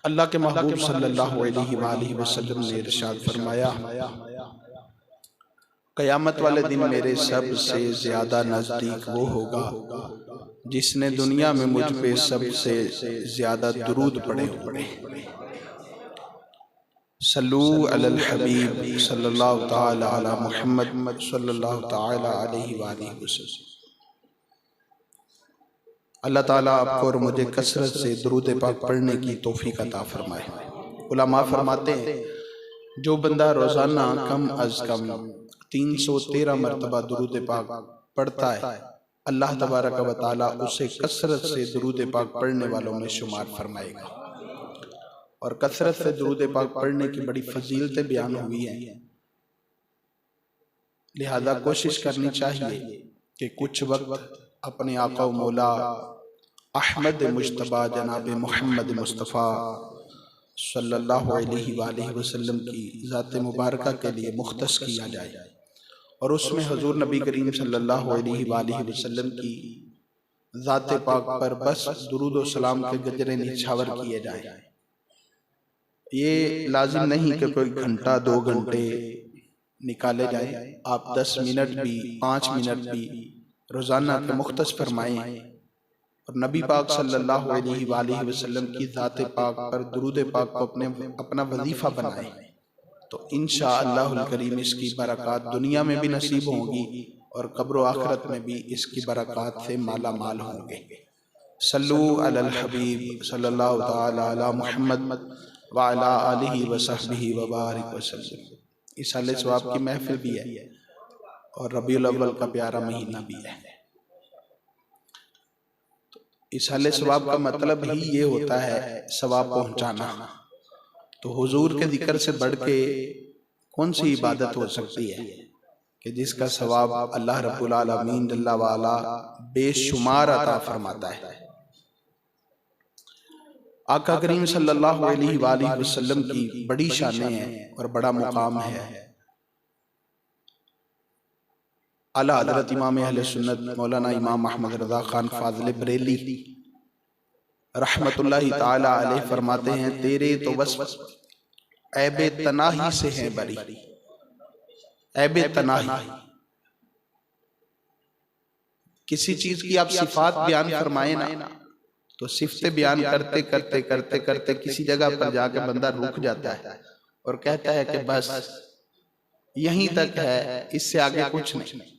اللہ کے محبوب صلی اللہ علیہ وآلہ وسلم نے ارشاد فرمایا، قیامت والے دن میرے سب سے زیادہ نزدیک وہ ہوگا جس نے دنیا میں مجھ پہ سب سے زیادہ درود پڑھے ہوئے۔ صلو علی الحبیب صلی اللہ تعالی علی محمد صلی اللہ تعالی علیہ وآلہ وسلم۔ اللہ تعالیٰ آپ کو اور مجھے کثرت سے درود پاک پڑھنے کی توفیق عطا فرمائے۔ علماء فرماتے ہیں جو بندہ روزانہ کم از کم 313 مرتبہ درود پاک پڑھتا ہے، اللہ تبارک و تعالیٰ اسے کثرت سے درود پاک پڑھنے والوں میں شمار فرمائے گا۔ اور کثرت سے درود پاک پڑھنے کی بڑی فضیلتیں بیان ہوئی ہیں، لہذا کوشش کرنی چاہیے کہ کچھ وقت اپنے آقا و مولا احمد مجتبی جناب محمد مصطفیٰ صلی اللہ علیہ وآلہ وسلم کی ذات مبارکہ کے لیے مختص کیا جائے، اور اس میں حضور نبی کریم صلی اللہ علیہ وآلہ وسلم کی ذات پاک پر بس درود و سلام کے گجرے نچھاور کیے جائیں۔ یہ لازم نہیں کہ کوئی گھنٹہ 2 گھنٹے نکالے جائیں، آپ 10 منٹ بھی 5 منٹ بھی روزانہ کے مختص فرمائیں، اور نبی پاک صلی اللہ علیہ وآلہ وسلم کی ذات پاک پر درود پاک کو اپنا وظیفہ بنائیں، تو انشاءاللہ الکریم اس کی برکات دنیا میں بھی نصیب ہوں گی اور قبر و آخرت میں بھی اس کی برکات سے مالا مال ہوں گے۔ صلو علی الحبیب صلی اللہ تعالی علی محمد وعلی آلہ وصحبہ وبارک وسلم۔ اس سال ثواب کی محفل بھی ہے اور ربیع الاول کا پیارا مہینہ بھی ہے۔ اس سال ثواب کا مطلب ہی یہ ہوتا ہے ثواب پہنچانا، تو حضور کے ذکر سے بڑھ کے کون سی عبادت ہو سکتی ہے کہ جس کا ثواب اللہ رب العالمین جل وعلا بے شمار عطا فرماتا ہے۔ آقا کریم صلی اللہ علیہ وآلہ وسلم کی بڑی شانیں ہیں اور بڑا مقام ہے۔ اعلیٰ حضرت امام اہل سنت مولانا امام احمد رضا خان فاضل بریلی رحمت اللہ تعالی علیہ فرماتے ہیں، تیرے تو وصف عیب تناہی سے ہیں بری، عیب تناہی۔ کسی چیز کی آپ صفات بیان فرمائیں نا تو صفتیں بیان کرتے کرتے کرتے کرتے کسی جگہ پر جا کے بندہ رک جاتا ہے اور کہتا ہے کہ بس یہیں تک ہے، اس سے آگے کچھ نہیں۔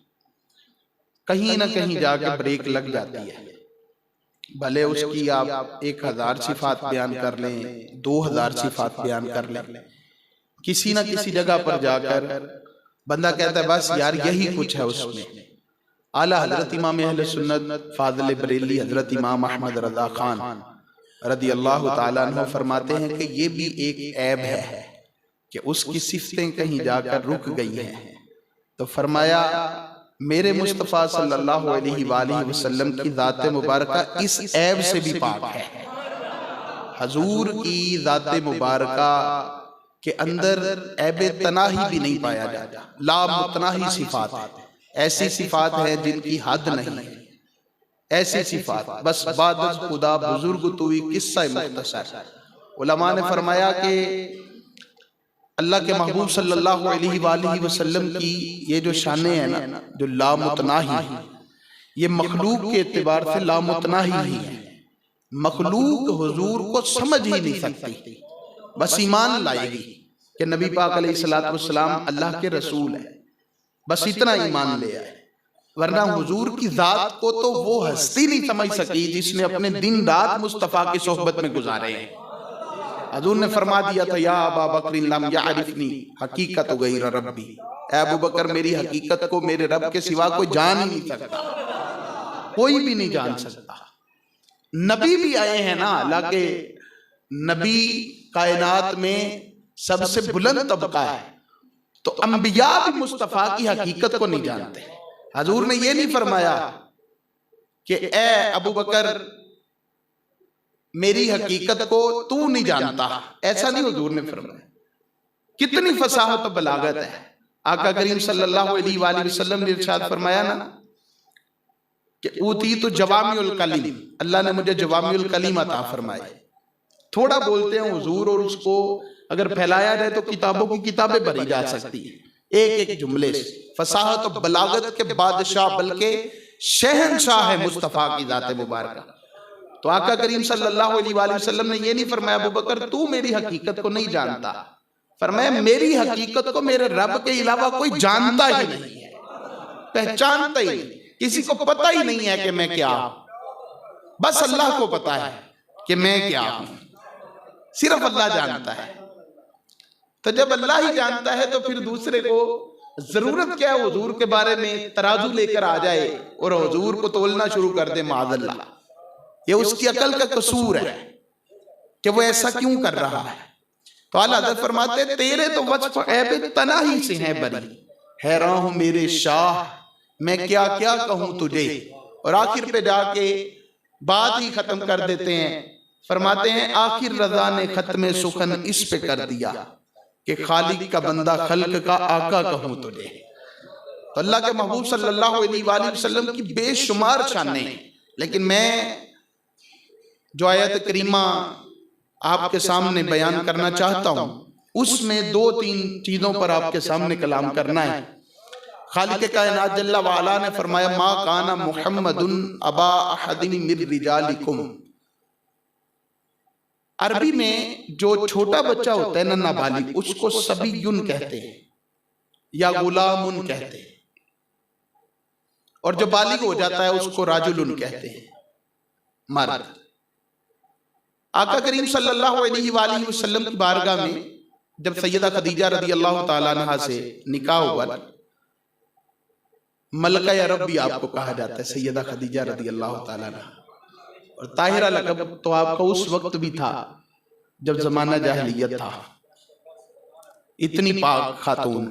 کہیں نہ کہیں جا کے بریک لگ جاتی ہے، بھلے اس کی آپ 1000 صفات بیان کر لیں، 2000 صفات بیان کر لیں، کسی نہ کسی جگہ پر جا کر بندہ کہتا ہے بس یار یہی کچھ ہے اس میں۔ اعلیٰ حضرت امام اہل سنت فاضل بریلی حضرت امام احمد رضا خان رضی اللہ تعالیٰ عنہ فرماتے ہیں کہ یہ بھی ایک عیب ہے کہ اس کی صفتیں کہیں جا کر رک گئی ہیں، تو فرمایا میرے مصطفیٰ صلی اللہ علیہ وآلہ وسلم کی ذات مبارکہ اس عیب سے بھی پاک ہے۔ حضور کی ذات مبارکہ کے اندر عیب تناہی بھی نہیں پایا جاتا، لا متناہی صفات ہیں، ایسی صفات ہیں جن کی حد نہیں ہے، ایسی صفات بس بعد از خدا بزرگ توئی قصہ مختصر۔ علماء نے فرمایا کہ اللہ کے محبوب صلی اللہ علیہ وآلہ وسلم کی یہ جو شانیں ہیں نا، جو لامتناہی ہیں، یہ مخلوق کے اعتبار سے لامتناہی ہی ہیں۔ مخلوق حضور کو سمجھ ہی نہیں سکتی، بس ایمان لائے گی کہ نبی پاک علیہ السلام اللہ کے رسول ہیں، بس اتنا ایمان لے آئے، ورنہ حضور کی ذات کو تو وہ ہستی نہیں سمجھ سکی جس نے اپنے دن رات مصطفیٰ کی صحبت میں گزارے ہیں۔ حضور نے فرما دیا تھا یا ابا بکر لم یعرفنی حقیقت غیر ربی، اے ابو بکر میری حقیقت کو میرے رب کے سوا کوئی جان ہی نہیں سکتا، کوئی بھی نہیں جان سکتا۔ نبی بھی آئے ہیں نا، حالانکہ نبی کائنات میں سب سے بلند طبقہ ہے، تو انبیاء بھی مصطفیٰ کی حقیقت کو نہیں جانتے۔ حضور نے یہ نہیں فرمایا کہ اے ابو بکر میری حقیقت کو تو نہیں جانتا، ایسا نہیں حضور نے فرمایا۔ کتنی فصاحت و بلاغت ہے۔ آقا کریم صلی اللہ علیہ وآلہ وسلم نے ارشاد فرمایا نا کہ اوتیت جوامع الکلم، اللہ نے مجھے جوامع الکلم عطا فرمائے۔ تھوڑا بولتے ہیں حضور اور اس کو اگر پھیلایا جائے تو کتابوں کی کتابیں بھری جا سکتی ہیں ایک ایک جملے سے. فصاحت و بلاغت کے بادشاہ بلکہ شہنشاہ ہے مصطفیٰ کی ذات مبارکہ. تو آقا کریم صلی اللہ علیہ وآلہ وسلم نے یہ نہیں فرمایا ابو بکر تو میری حقیقت کو نہیں جانتا، فرمایا میری حقیقت کو میرے رب کے علاوہ کوئی جانتا ہی نہیں ہے، پہچانتا ہی نہیں، کسی کو پتہ ہی نہیں ہے کہ میں کیا ہوں، بس اللہ کو پتا ہے کہ میں کیا ہوں، صرف اللہ جانتا ہے. تو جب اللہ ہی جانتا ہے تو پھر دوسرے کو ضرورت کیا ہے حضور کے بارے میں ترازو لے کر آ جائے اور حضور کو تولنا شروع کر دے. معاذ اللہ، یہ اس کی عقل کا قصور ہے کہ وہ ایسا کیوں کر رہا ہے. تو اعلیٰ حضرت فرماتے ہیں تیرے تو وصف عیب تناہی سے ہیں بری، حیران ہوں میرے شاہ میں کیا کیا کہوں تجھے. اور آخر پہ جا کے بات ہی ختم کر دیتے ہیں، فرماتے ہیں آخر رضا نے ختم سخن اس پہ کر دیا کہ خالق کا بندہ خلق کا آقا کہوں تجھے. تو اللہ کے محبوب صلی اللہ علیہ وآلہ وسلم کی بے شمار شانیں ہیں، لیکن میں جو آیت کریمہ آپ کے سامنے بیان کرنا چاہتا ہوں اس میں دو تین چیزوں پر آپ کے سامنے کلام کرنا ہے. خالق کائنات جل وعلا نے فرمایا ما کان محمد ابا احد من رجالکم. عربی میں جو چھوٹا بچہ ہوتا ہے نا نابالغ اس کو صبیٌ کہتے ہیں یا غلام کہتے ہیں، اور جو بالغ ہو جاتا ہے اس کو راجل کہتے ہیں، مرد. آقا کریم صلی اللہ علیہ وآلہ وسلم کی بارگاہ میں جب سیدہ خدیجہ رضی اللہ تعالیٰ عنہ سے نکاح ہوا، ملکہ عرب بھی آپ کو کہا جاتا ہے سیدہ خدیجہ رضی اللہ تعالیٰ عنہ، اور طاہرہ لقب تو آپ کا اس وقت بھی تھا جب زمانہ جاہلیت تھا. اتنی پاک خاتون،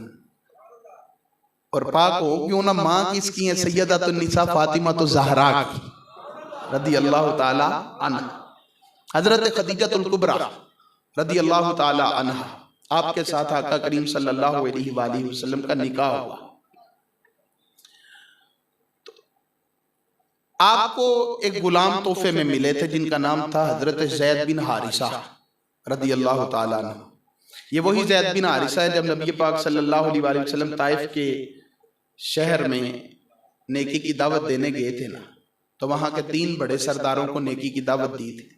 اور پاک ہو کیوں نہ ماں کس کی ہیں سیدہ النساء فاطمہ زہرا کی رضی اللہ تعالیٰ عنہ. حضرت خدیجہ الکبریٰ رضی اللہ تعالیٰ عنہ آپ کے ساتھ آقا کریم صلی اللہ علیہ وآلہ وسلم کا نکاح ہوا. آپ کو ایک غلام تحفے میں ملے تھے جن کا نام تھا حضرت زید بن حارثہ رضی اللہ تعالیٰ عنہ. یہ وہی زید بن حارثہ ہے جب نبی پاک صلی اللہ علیہ وآلہ وسلم طائف کے شہر میں نیکی کی دعوت دینے گئے تھے نا، تو وہاں کے 3 بڑے سرداروں کو نیکی کی دعوت دی تھی.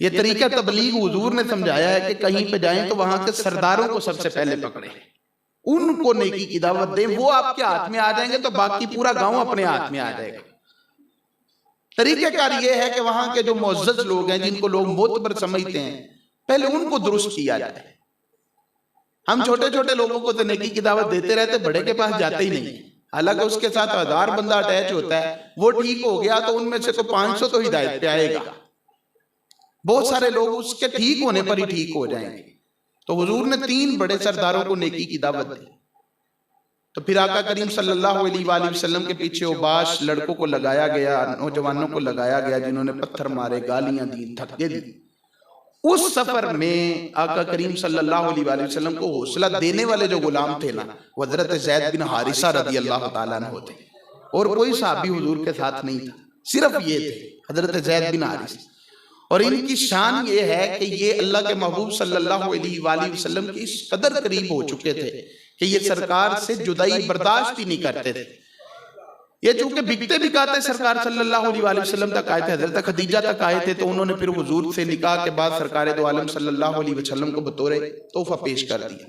یہ طریقہ تبلیغ حضور نے سمجھایا ہے کہ کہیں پہ جائیں تو وہاں کے سرداروں کو سب سے پہلے پکڑیں، ان کو نیکی کی دعوت دیں، وہ آپ کے ہاتھ میں آ جائیں گے تو باقی پورا گاؤں اپنے ہاتھ میں آ جائے گا. طریقہ کار یہ ہے کہ وہاں کے جو معزز لوگ ہیں جن کو لوگ معتبر سمجھتے ہیں پہلے ان کو درست کیا جائے. ہم چھوٹے چھوٹے لوگوں کو تو نیکی کی دعوت دیتے رہتے، بڑے کے پاس جاتے ہی نہیں، حالانکہ اس کے ساتھ 1000 بندہ اٹیچ ہوتا ہے، وہ ٹھیک ہو گیا تو ان میں سے تو 500 تو ہدایت پہ آئے گا، بہت سارے لوگ اس کے ٹھیک ہونے پر ہی ٹھیک ہو جائیں گے. تو حضور نے 3 بڑے سرداروں کو نیکی کی دعوت دی. تو پھر آقا کریم صلی اللہ علیہ وآلہ وسلم کے پیچھے اوباش لڑکوں کو لگایا گیا، نوجوانوں کو لگایا گیا جنہوں نے پتھر مارے، گالیاں دی، دھکے دی. اس سفر میں آقا کریم صلی اللہ علیہ وآلہ وسلم کو حوصلہ دینے والے جو غلام تھے نا وہ حضرت زید بن حارثہ رضی اللہ تعالیٰ عنہ ہوتے، اور کوئی صحابی حضور کے ساتھ نہیں تھا، صرف یہ تھے حضرت زید بن حارثہ. اور ان کی شان یہ ہے کہ یہ اللہ کے محبوب صلی اللہ علیہ وآلہ وسلم کی اس قدر قریب ہو چکے تھے کہ یہ سرکار سے جدائی برداشت ہی نہیں کرتے تھے. یہ چونکہ بکتے بکاتے سرکار صلی اللہ علیہ وآلہ وسلم تک آئے تھے، حضرت خدیجہ تک آئے تھے، تو انہوں نے پھر حضور سے نکاح کے بعد سرکار دو عالم صلی اللہ علیہ وسلم کو بطور تحفہ پیش کر دیا.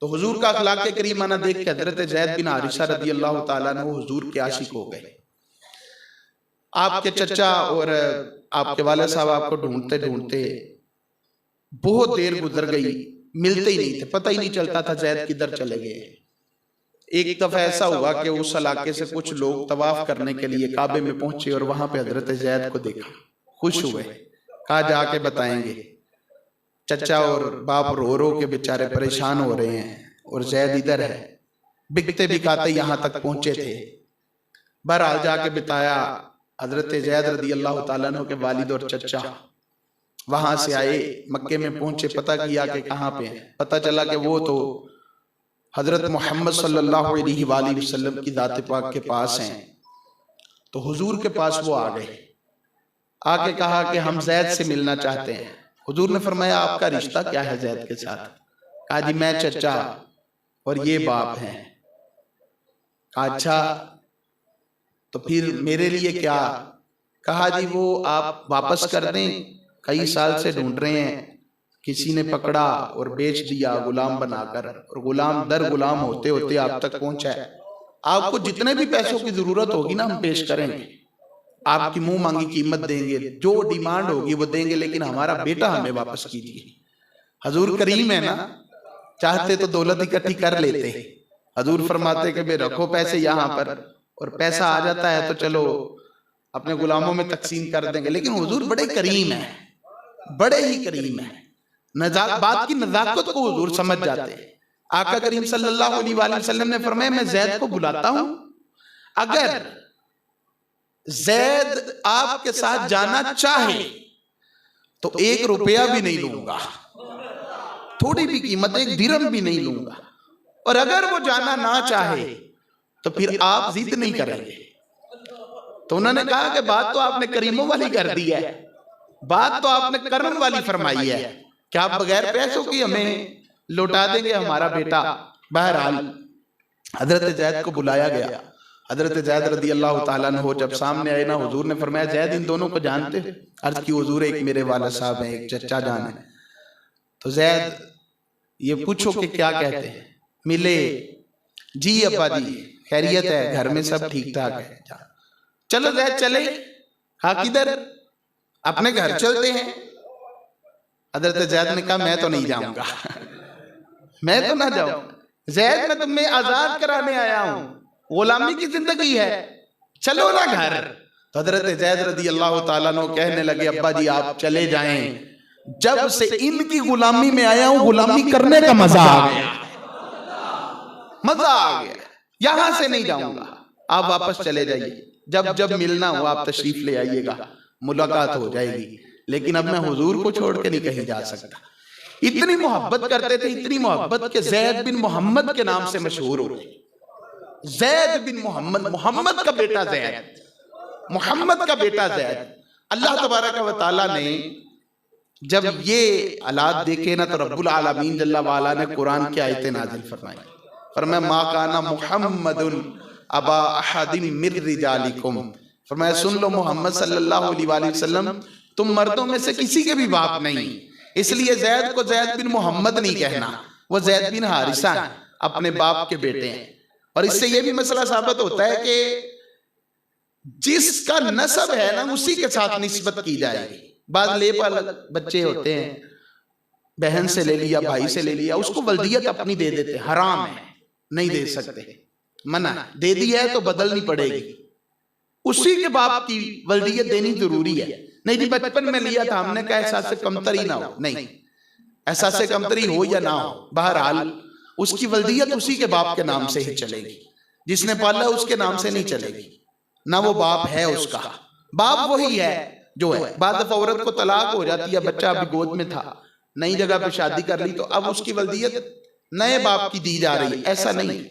تو حضور کا اخلاق کریمانہ دیکھ کے حضرت زید بن حارثہ رضی اللہ تعالیٰ عنہ حضور کے عاشق ہو گئے. آپ کے چچا اور آپ کے والد صاحب آپ کو ڈھونڈتے ڈھونڈتے بہت دیر گزر گئی، ملتے ہی نہیں تھے، پتہ ہی نہیں چلتا تھا زید کدھر چلے گئے. ایک دفعہ ایسا ہوا کہ اس علاقے سے کچھ لوگ طواف کرنے کے لیے کعبے میں پہنچے اور وہاں پہ حضرت زید کو دیکھا، خوش ہوئے، کہا جا کے بتائیں گے. چچا اور باپ رو رو کے بیچارے پریشان ہو رہے ہیں اور زید ادھر ہے، بکتے بکاتے یہاں تک پہنچے تھے. بہرحال جا کے بتایا. حضرت زید رضی اللہ تعالیٰ عنہ کے والد اور چچا وہاں سے آئے، مکے میں پہنچے، پتہ کیا کہ کہاں پہ ہیں. پتہ چلا کہ وہ تو حضرت محمد صلی اللہ علیہ وآلہ وسلم کی ذات پاک کے پاس ہیں. تو حضور کے پاس وہ آ گئے، آ کے کہا کہ ہم زید سے ملنا چاہتے ہیں. حضور نے فرمایا آپ کا رشتہ کیا ہے زید کے ساتھ؟ کہا جی میں چچا اور یہ باپ ہیں۔ کہا اچھا تو پھر میرے لیے کیا؟ کہا جی وہ آپ واپس کر دیں، کئی سال سے ڈھونڈ رہے ہیں، کسی نے پکڑا اور بیچ دیا غلام بنا کر، اور غلام در غلام ہوتے ہوتے آپ تک پہنچا ہے۔ آپ کو جتنے بھی پیسوں کی ضرورت ہوگی نا ہم پیش کریں گے، آپ کی منہ مانگی قیمت دیں گے، جو ڈیمانڈ ہوگی وہ دیں گے، لیکن ہمارا بیٹا ہمیں واپس کیجیے۔ حضور کریم ہے نا، چاہتے تو دولت اکٹھی کر لیتے، حضور فرماتے کہ بے رکھو پیسے یہاں پر، اور پیسہ آ جاتا ہے تو چلو اپنے غلاموں میں تقسیم کر دیں گے۔ لیکن حضور بڑے کریم ہیں، بڑے ہی کریم ہیں، بات کی نزاکت کو حضور سمجھ جاتے ہیں۔ آقا کریم صلی اللہ علیہ وآلہ وسلم نے فرمایا میں زید کو بلاتا ہوں، اگر زید آپ کے ساتھ جانا چاہے تو 1 روپیہ بھی نہیں لوں گا، تھوڑی بھی قیمت 1 درہم بھی نہیں لوں گا، اور اگر وہ جانا نہ چاہے تو پھر آپ ضد نہیں کریں گے۔ تو انہوں نے کہا کہ بات تو آپ نے کریموں والی کر دی ہے، بات تو آپ نے کرم والی فرمائی ہے کہ آپ بغیر پیسوں کی ہمیں لوٹا دیں گے ہمارا بیٹا۔ بہرحال حضرت زید کو بلایا گیا۔ حضرت زید رضی اللہ تعالیٰ عنہ جب سامنے آئے نا، حضور نے فرمایا زید ان دونوں کو جانتے؟ عرض کی حضور ایک میرے والد صاحب ہیں، ایک چچا جان ہیں۔ تو زید یہ پوچھو کہ کیا کہتے ہیں؟ ملے؟ جی ابا جی خیریت ہے، گھر میں سب ٹھیک ٹھاک ہے۔ چلو زید چلے۔ ہاں کدھر؟ اپنے گھر چلتے ہیں۔ حضرت زید نے کہا میں تو نہیں جاؤں گا، میں تو نہ جاؤں۔ زید میں تمہیں آزاد کرانے آیا ہوں، غلامی کی زندگی ہے، چلو نا گھر۔ تو حضرت زید رضی اللہ تعالیٰ عنہ کہنے لگے ابا جی آپ چلے جائیں، جب سے ان کی غلامی میں آیا ہوں غلامی کرنے کا مزہ آ گیا، مزہ آ گیا، یہاں سے نہیں جاؤں گا، آپ واپس چلے جائیے، جب جب ملنا ہو آپ تشریف لے آئیے گا، ملاقات ہو جائے گی، لیکن اب میں حضور کو چھوڑ کے نہیں کہیں جا سکتا۔ اتنی محبت کرتے تھے، اتنی محبت کہ زید بن محمد کے نام سے مشہور ہو گئے۔ زید بن محمد، محمد کا بیٹا زید، محمد کا بیٹا زید۔ اللہ تبارک و تعالیٰ نے جب یہ حالات دیکھے نا تو رب العالمین جل وعلا نے قرآن کی آیتیں نازل فرمائی۔ فرمایا ما کان محمد ابا احد من رجالکم، فرمایا سن لو محمد صلی اللہ علیہ وآلہ وسلم تم مردوں میں سے کسی کے بھی باپ نہیں، اس لیے زید کو زید بن محمد نہیں کہنا، وہ زید بن حارثہ ہیں، اپنے باپ کے بیٹے ہیں۔ اور اس سے یہ بھی مسئلہ ثابت ہوتا ہے کہ جس کا نسب ہے نا اسی کے ساتھ نسبت کی جائے گی۔ بعض لیپ الگ بچے ہوتے ہیں، بہن سے لے لیا، بھائی سے لے لیا، اس کو ولدیت اپنی دے دیتے، حرام ہے، نہیں دے سکتے، منع، دے دی ہے تو بدلنی پڑے گی، اسی کے باپ کی ولدیت دینی ضروری ہے۔ نہیں جی بچپن میں لیا تھا ہم نے کہا احساس کمتری نہ ہو، نہیں، احساس کمتری ہو یا نہ ہو، بہرحال اس کی ولدیت اسی کے باپ کے نام سے ہی چلے گی، جس نے پالا اس کے نام سے نہیں چلے گی، نہ وہ باپ ہے اس کا، باپ وہی ہے جو ہے۔ بعد دفعہ عورت کو طلاق ہو جاتی ہے، بچہ ابھی گود میں تھا، نئی جگہ پہ شادی کر لی تو اب اس کی ولدیت نئے باپ کی دی جا رہی ہے، ایسا نہیں،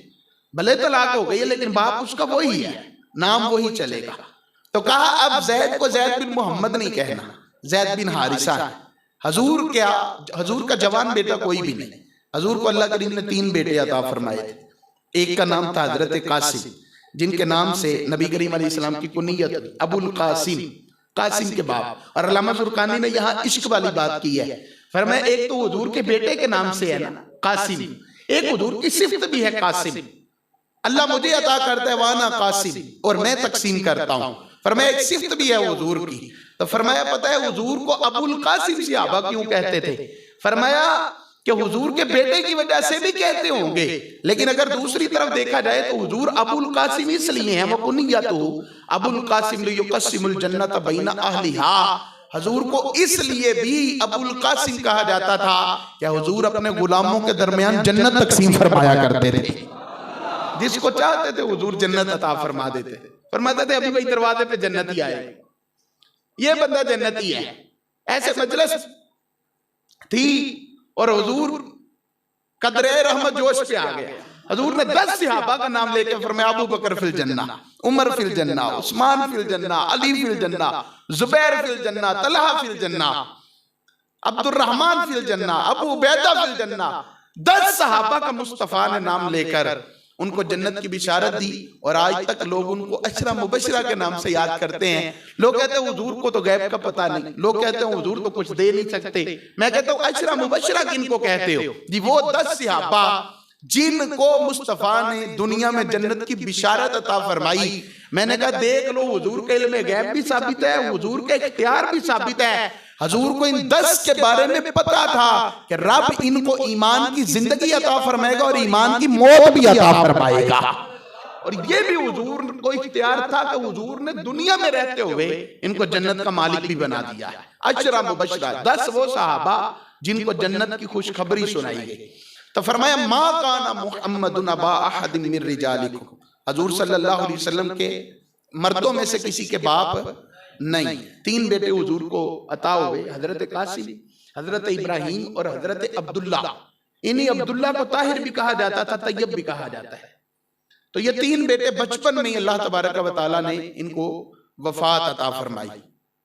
بھلے طلاق ہو گئی ہے لیکن باپ اس کا وہی ہے، نام وہی چلے گا۔ تو کہا اب زید کو زید بن محمد نہیں کہنا، زید بن حارثہ ہے۔ حضور کا جوان بیٹا کوئی بھی نہیں، حضور کو اللہ کریم نے 3 بیٹے عطا فرمائے تھے۔ ایک کا نام تھا حضرت قاسم، جن کے نام سے نبی کریم علیہ السلام کی کنیت ابو القاسم، قاسم کے باپ۔ اور علامہ زرقانی نے یہاں عشق والی بات کی ہے، فرمایا ایک تو حضور کے بیٹے کے نام سے ہے نا قاسم، ایک حضور کی صفت بھی ہے قاسم، اللہ مجھے عطا کرتا ہے وانا قاسم، اور میں تقسیم کرتا ہوں۔ فرمایا ایک صفت بھی ہے حضور کی، تو فرمایا پتہ ہے حضور کو ابو القاسم صحابہ کیوں کہتے تھے؟ فرمایا کہ حضور کے بیٹے کی وجہ سے بھی کہتے ہوں گے، لیکن اگر دوسری طرف دیکھا جائے تو حضور ابو القاسم اس لیے ہیں، وَقُنِّيَّتُهُ ابو القاسم لِيُقَسِّمُ الْجَنَّةَ بَيْنَ أَهْلِهَا، حضور کو اس لیے بھی ابو القاسم کہا جاتا تھا کہ حضور اپنے غلاموں کے درمیان جنت تقسیم فرمایا کرتے تھے، جس کو چاہتے تھے حضور جنت عطا فرما دیتے تھے، فرماتے تھے ابھی بھائی دروازے پہ جنتی آئے، یہ بندہ جنتی ہے۔ ایسے مجلس تھی اور حضور قدر رحمت جوش پہ آ گیا، حضور نے 10 صحابہ کا نام لے کے فرمایا ابو بکر فی الجنہ، عمر فی الجنہ، عثمان فی الجنہ، علی فی الجنہ، زبیر فی الجنہ، طلحہ فی الجنہ، عبد الرحمن فی الجنہ، ابو عبیدہ فی الجنہ، 10 صحابہ کا مصطفیٰ نے نام لے کر ان کو جنت کی بشارت دی، اور آج تک لوگ ان کو عشرہ مبشرہ کے نام سے یاد کرتے ہیں۔ لوگ کہتے ہیں حضور کو تو غیب کا پتہ نہیں، لوگ کہتے ہیں حضور تو کچھ دے نہیں سکتے، میں کہتا ہوں عشرہ مبشرہ کن کو کہتے ہو؟ جی وہ 10 صحابہ جن کو مصطفیٰ نے دنیا میں جنت کی بشارت عطا فرمائی۔ میں نے کہا دیکھ لو، حضور کے علم غیب بھی ثابت ہے، حضور کے اختیار بھی ثابت ہے۔ حضور کو ان 10 کے بارے میں پتا تھا کہ رب ان کو ایمان کی زندگی عطا فرمائے گا اور ایمان کی موت بھی عطا فرمائے گا، اور یہ بھی حضور کو اختیار تھا کہ حضور نے دنیا میں رہتے ہوئے ان کو جنت کا مالک بھی بنا دیا ہے۔ عشرہ مبشرہ، 10 وہ صحابہ جن کو جنت کی خوشخبری سنائی گئی۔ تو فرمایا ما کان محمد ابا احد من رجالکم، حضور صلی اللہ علیہ وسلم کے مردوں میں سے کسی کے باپ نہیں۔ 3 بیٹے حضور کو عطا ہوئے، حضرت قاسم، حضرت ابراہیم اور حضرت عبداللہ۔ انہی عبداللہ کو طاہر بھی کہا جاتا تھا، طیب بھی کہا جاتا ہے۔ تو یہ 3 بیٹے بچپن میں اللہ تبارک و تعالیٰ نے ان کو وفات عطا فرمائی۔